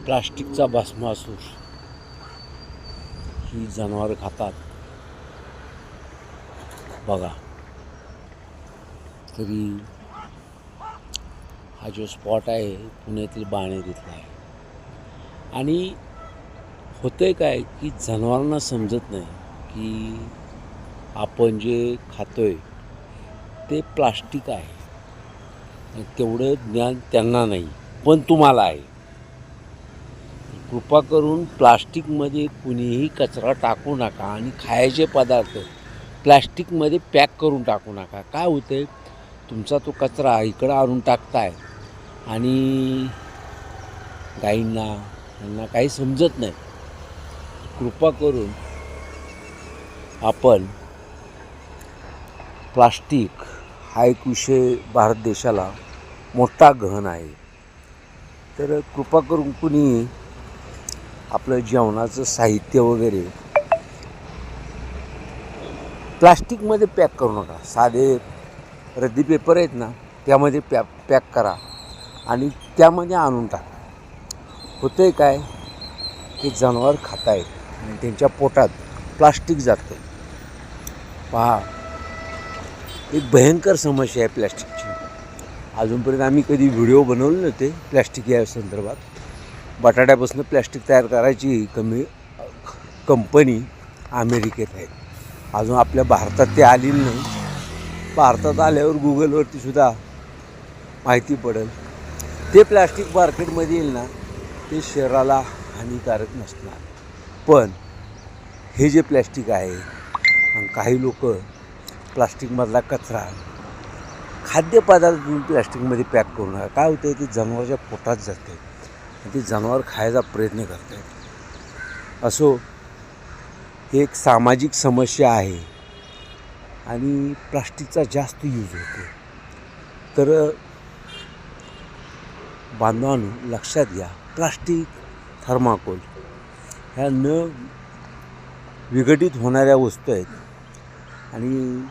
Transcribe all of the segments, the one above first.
प्लास्टिकचा भस्मासूर ही जनावरं खातात बघा. तरी हा जो स्पॉट आहे पुण्यातील बाणेर इथला आहे. आणि होतंय काय की जनावरांना समजत नाही की आपण जे खातोय ते प्लास्टिक आहे. तेवढं ज्ञान त्यांना नाही, पण तुम्हाला आहे. कृपा करून प्लास्टिकमध्ये कुणीही कचरा टाकू नका आणि खायचे पदार्थ प्लास्टिकमध्ये पॅक करून टाकू नका. काय होतं आहे, तुमचा तो कचरा इकडं आणून टाकताय आणि गाईंना यांना काही समजत नाही. कृपा करून आपण प्लास्टिक हा एक विषय भारत देशाला मोठा गहन आहे. तर कृपा करून कुणी आपलं जेवणाचं साहित्य वगैरे प्लास्टिकमध्ये पॅक करू नका. साधे रद्दी पेपर आहेत ना, त्यामध्ये पॅक करा आणि त्यामध्ये आणून टाका. होतं आहे काय की जनावर खात आहेत आणि त्यांच्या पोटात प्लास्टिक जातं. पहा, एक भयंकर समस्या आहे प्लॅस्टिकची. अजूनपर्यंत आम्ही कधी व्हिडिओ बनवले नव्हते प्लॅस्टिक या संदर्भात. बटाट्यापासून प्लॅस्टिक तयार करायची कंपनी अमेरिकेत आहे. अजून आपल्या भारतात ते आलेली नाही. भारतात आल्यावर गुगलवरती सुद्धा माहिती पडेल. ते प्लॅस्टिक मार्केटमध्ये येईल ना, ते शरीराला हानिकारक नसणार. पण हे जे प्लॅस्टिक आहे आणि काही लोक प्लास्टिकमधला कचरा खाद्यपदार्थ प्लॅस्टिकमध्ये पॅक करू नका. काय होतं आहे, ते जनावराच्या पोटात जाते आणि ते जनावर खायचा प्रयत्न करत आहेत. असो, ही एक सामाजिक समस्या आहे आणि प्लास्टिकचा जास्त यूज होतो. तर बांधवांनो लक्षात घ्या, प्लास्टिक, थर्माकोल ह्या न विघटित होणाऱ्या वस्तू आहेत आणि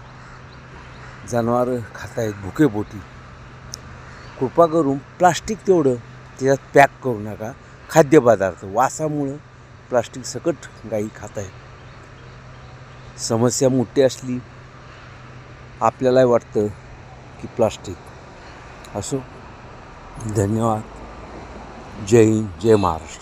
जनावरं खात आहेत भुकेपोटी. कृपा करून प्लास्टिक तेवढं त्याच्यात पॅक करू नका. खाद्यपदार्थ वासामुळं प्लास्टिक सकट गाई खात आहेत. समस्या मोठी असली आपल्यालाही वाटतं की प्लास्टिक. असो, धन्यवाद. जय हिंद, जय महाराष्ट्र.